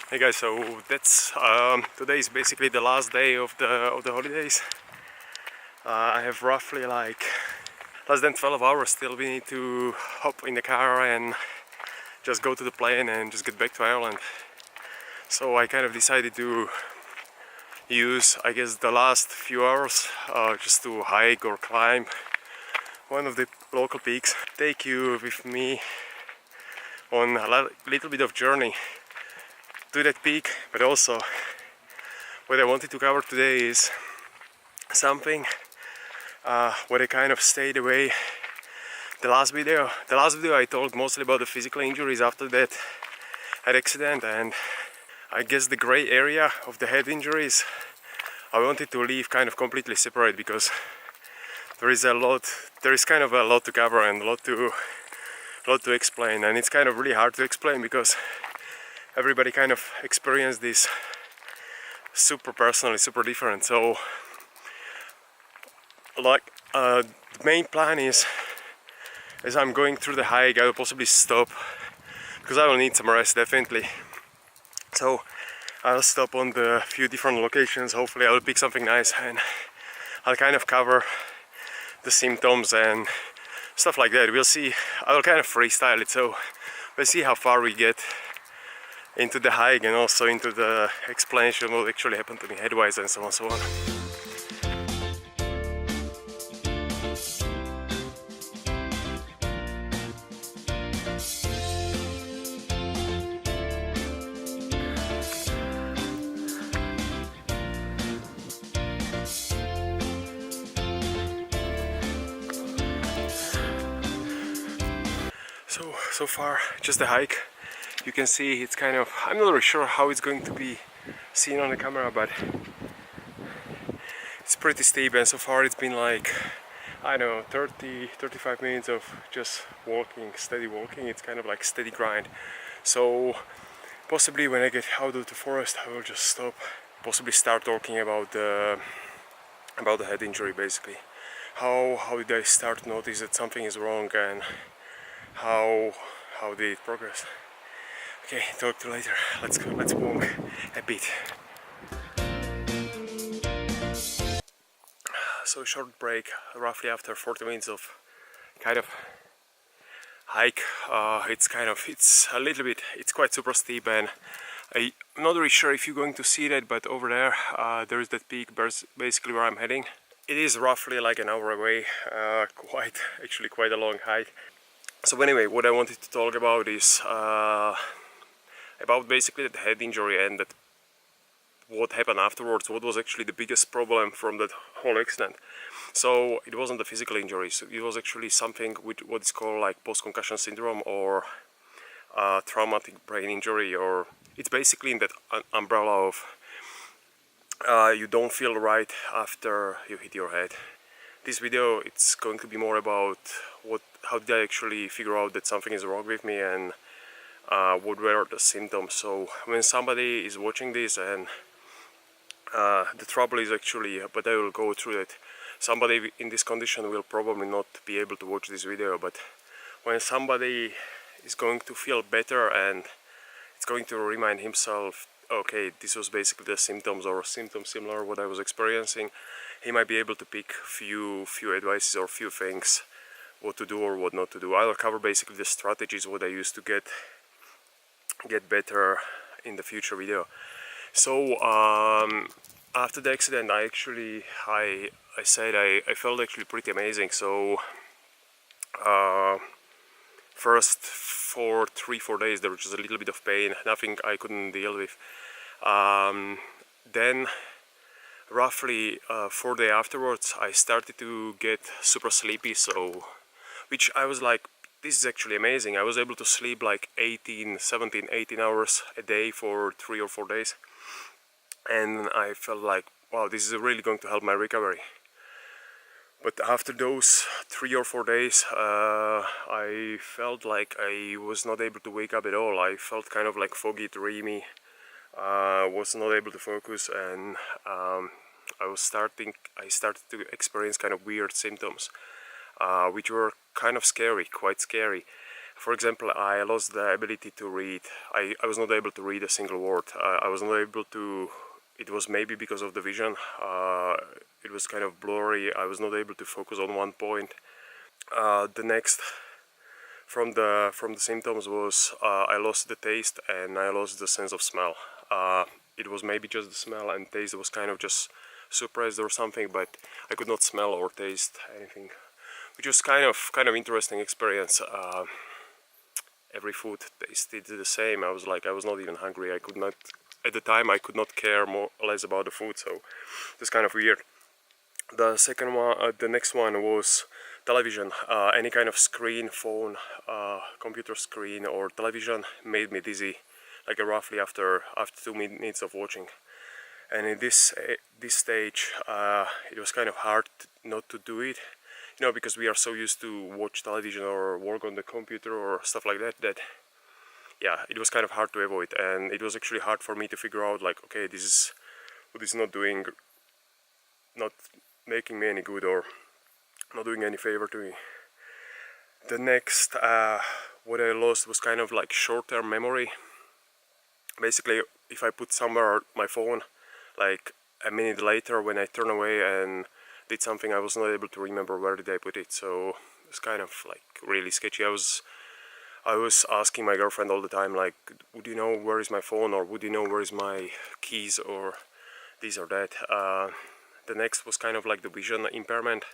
Hey guys, so that's today is basically the last day of the holidays. I have roughly like less than 12 hours still. We need to hop in the car and just go to the plane and just get back to Ireland. So I kind of decided to use, I guess, the last few hours just to hike or climb one of the local peaks. Take you with me on a little bit of journey to that peak, but also what I wanted to cover today is something what I kind of stayed away the last video. The last video I talked mostly about the physical injuries after that head accident, and I guess the gray area of the head injuries I wanted to leave kind of completely separate, because there is kind of a lot to cover and a lot to explain, and it's kind of really hard to explain because everybody kind of experienced this super personally, super different. So like the main plan is, as I'm going through the hike, I will possibly stop because I will need some rest definitely. So I'll stop on the few different locations. Hopefully I'll pick something nice and I'll kind of cover the symptoms and stuff like that. We'll see. I will kind of freestyle it, so we'll see how far we get into the hike and also into the explanation of what actually happened to me headwise and so on and so on. So far, just the hike. You can see it's kind of, I'm not really sure how it's going to be seen on the camera, but it's pretty steep, and so far it's been like, I don't know, 35 minutes of just walking, steady walking. It's kind of like steady grind. So possibly when I get out of the forest I will just stop, possibly start talking about the head injury basically. How did I start to notice that something is wrong, and how did it progress? Okay, talk to you later. Let's go, let's walk a bit. So short break, roughly after 40 minutes of kind of hike. It's a little bit, it's quite super steep, and I'm not really sure if you're going to see that, but over there is that peak, basically where I'm heading. It is roughly like an hour away, actually quite a long hike. So anyway, what I wanted to talk about is about basically the head injury and that what happened afterwards, what was actually the biggest problem from that whole accident. So it wasn't the physical injuries, it was actually something with what is called like post-concussion syndrome, or traumatic brain injury, or it's basically in that umbrella of you don't feel right after you hit your head. This video, it's going to be more about how did I actually figure out that something is wrong with me, and what were the symptoms. So when somebody is watching this, and the trouble is actually, but I will go through it, somebody in this condition will probably not be able to watch this video, but when somebody is going to feel better and it's going to remind himself, okay, this was basically the symptoms or symptoms similar what I was experiencing, he might be able to pick few advices or few things what to do or what not to do. I'll cover basically the strategies what I use to get better in the future video. So after the accident, I said I felt actually pretty amazing. So first 3-4 days there was just a little bit of pain, nothing I couldn't deal with. Then roughly 4 days afterwards I started to get super sleepy, so which I was like, this is actually amazing. I was able to sleep like 18 hours a day for 3 or 4 days, and I felt like, wow, this is really going to help my recovery. But after those 3 or 4 days I felt like I was not able to wake up at all. I felt kind of like foggy, dreamy, was not able to focus, and I started to experience kind of weird symptoms, which were kind of scary, quite scary. For example, I lost the ability to read. I was not able to read a single word. I was not able to. It was maybe because of the vision. It was kind of blurry. I was not able to focus on one point. The next from the symptoms was I lost the taste and I lost the sense of smell. It was maybe just the smell, and taste was kind of just suppressed or something, but I could not smell or taste anything, which was kind of interesting experience. Every food tasted the same. I was not even hungry. I could not, at the time, I could not care more or less about the food, so it's kind of weird. The second one, the next one was television. Any kind of screen, phone, computer screen or television made me dizzy, like roughly after 2 minutes of watching. And in this stage, it was kind of hard not to do it, because we are so used to watch television or work on the computer or stuff like that, yeah, it was kind of hard to avoid. And it was actually hard for me to figure out, like, okay, this is not making me any good or not doing any favor to me. The next, what I lost was kind of like short-term memory. Basically, if I put somewhere my phone, like a minute later when I turn away and did something, I was not able to remember where did I put it. So it's kind of like really sketchy. I was asking my girlfriend all the time, like, would you know where is my phone, or would you know where is my keys, or this or that. The next was kind of like the vision impairment.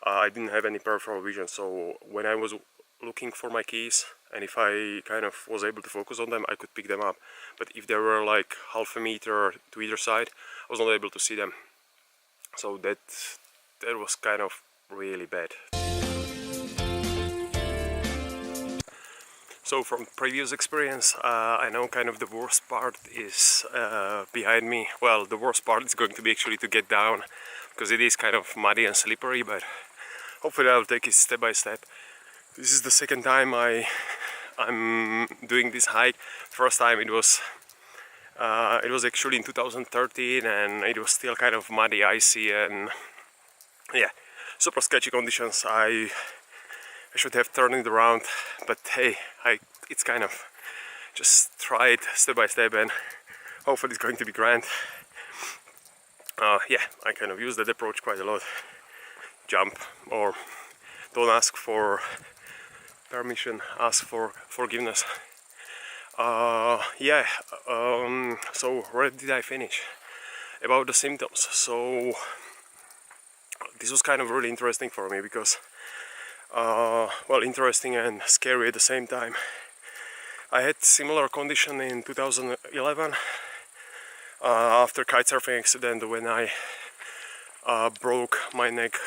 I didn't have any peripheral vision, so when I was looking for my keys, and if I kind of was able to focus on them, I could pick them up. But if they were like half a meter to either side, I was not able to see them. So that was kind of really bad. So from previous experience, I know kind of the worst part is behind me. Well, the worst part is going to be actually to get down, because it is kind of muddy and slippery, but hopefully I'll take it step by step. This is the second time I'm doing this hike. First time it was actually in 2013, and it was still kind of muddy, icy, and yeah, super sketchy conditions. I should have turned it around, but hey, it's kind of just try it step by step, and hopefully it's going to be grand. Yeah, I kind of use that approach quite a lot. Jump, or don't ask for permission, ask for forgiveness. Yeah, so where did I finish? About the symptoms. So this was kind of really interesting for me, because well, interesting and scary at the same time. I had similar condition in 2011 after kitesurfing accident, when I broke my neck,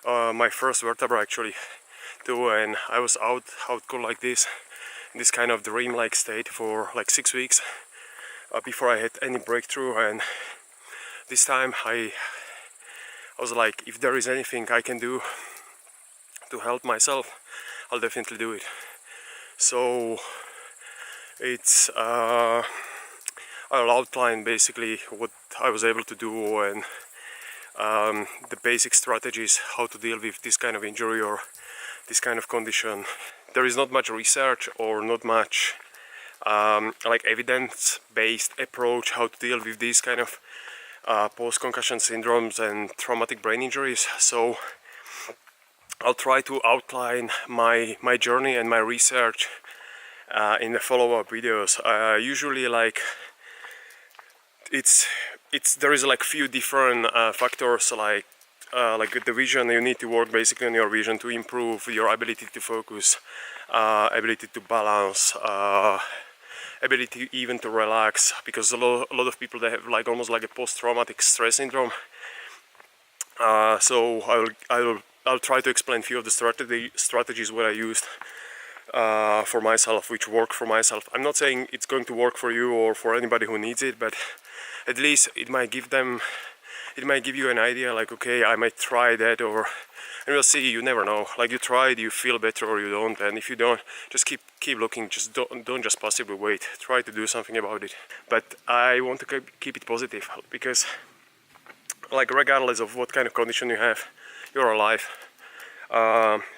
my first vertebra actually too, and I was out cold like this, in this kind of dream-like state for like 6 weeks before I had any breakthrough. And this time I was like, if there is anything I can do to help myself, I'll definitely do it. So it's I'll outline basically what I was able to do, and the basic strategies how to deal with this kind of injury or this kind of condition. There is not much research or not much like evidence-based approach how to deal with these kind of post-concussion syndromes and traumatic brain injuries. So I'll try to outline my journey and my research in the follow-up videos. Usually, like, there is like few different factors, like the vision. You need to work basically on your vision to improve your ability to focus, ability to balance, ability even to relax, because a lot of people, they have like almost like a post-traumatic stress syndrome. So I'll try to explain a few of the strategies what I used for myself, which work for myself. I'm not saying it's going to work for you or for anybody who needs it, but at least it might give you an idea, like, okay, I might try that, and we'll see. You never know. Like, you try it, you feel better, or you don't. And if you don't, just keep looking. Just don't just passively wait. Try to do something about it. But I want to keep it positive, because, like, regardless of what kind of condition you have, you're alive.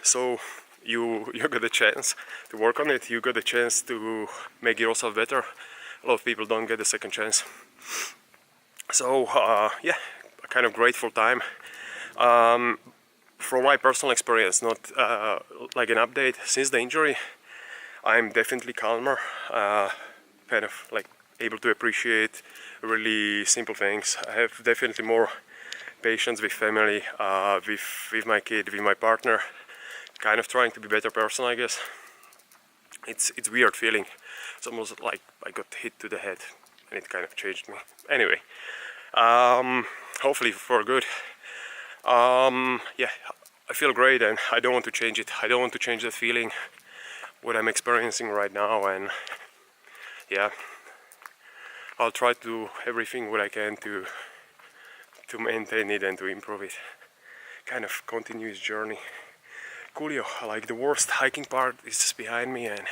So you got a chance to work on it, you got a chance to make yourself better. A lot of people don't get a second chance. So yeah, a kind of grateful time. From my personal experience, not like an update, since the injury I'm definitely calmer, kind of like able to appreciate really simple things. I have definitely more patience with family, with my kid, with my partner, kind of trying to be a better person, I guess. It's weird feeling. It's almost like I got hit to the head and it kind of changed me. Anyway, hopefully for good. Yeah, I feel great and I don't want to change it. I don't want to change that feeling, what I'm experiencing right now, and yeah, I'll try to do everything what I can to maintain it and to improve it. Kind of continuous journey. Coolio, like the worst hiking part is behind me, and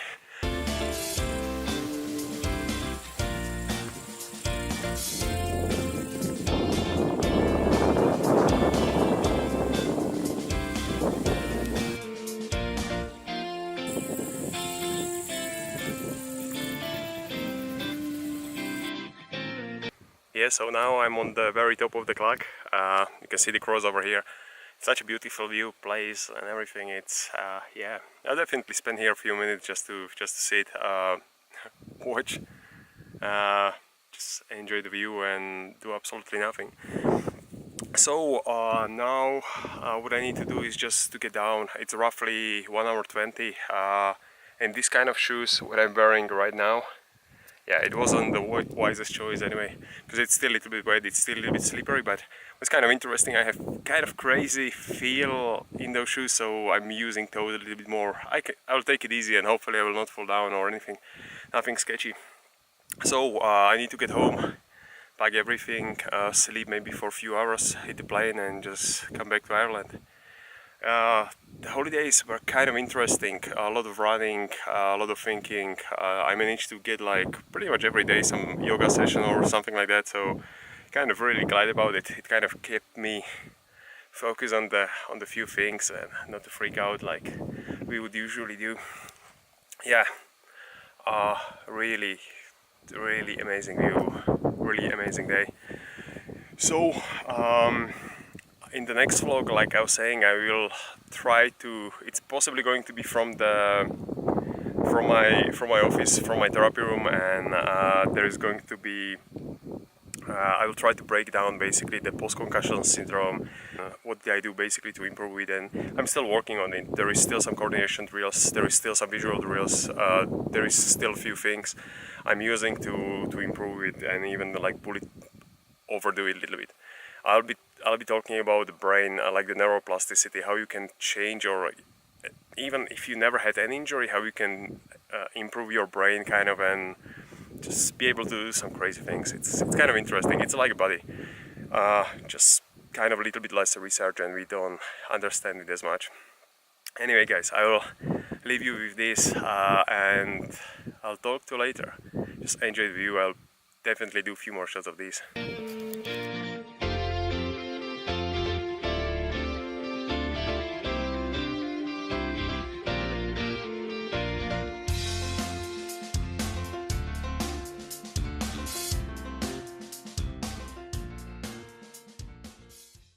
yeah, so now I'm on the very top of the clock. You can see the cross over here. It's such a beautiful view, place and everything. It's yeah, I'll definitely spend here a few minutes just to sit, watch, just enjoy the view and do absolutely nothing. So now what I need to do is just to get down. It's roughly 1 hour 20, and this kind of shoes what I'm wearing right now, yeah, it wasn't the wisest choice anyway, because it's still a little bit wet, it's still a little bit slippery, but it's kind of interesting. I have kind of crazy feel in those shoes, so I'm using toes a little bit more. I'll take it easy and hopefully I will not fall down or anything, nothing sketchy. So I need to get home, pack everything, sleep maybe for a few hours, hit the plane and just come back to Ireland. The holidays were kind of interesting, a lot of running, a lot of thinking. I managed to get like pretty much every day some yoga session or something like that, so kind of really glad about it. It kind of kept me focused on the few things and not to freak out like we would usually do. Yeah, really amazing view, really amazing day. So in the next vlog, like I was saying, I will try to, it's possibly going to be from my office, from my therapy room, and there is going to be I will try to break down basically the post-concussion syndrome, what did I do basically to improve it, and I'm still working on it. There is still some coordination drills, there is still some visual drills, there is still a few things I'm using to improve it and even like overdo it a little bit. I'll be talking about the brain, like the neuroplasticity, how you can change, or even if you never had an injury, how you can improve your brain kind of and just be able to do some crazy things. It's kind of interesting. It's like a body, just kind of a little bit less research and we don't understand it as much. Anyway guys, I will leave you with this and I'll talk to you later. Just enjoy the view. I'll definitely do a few more shots of these.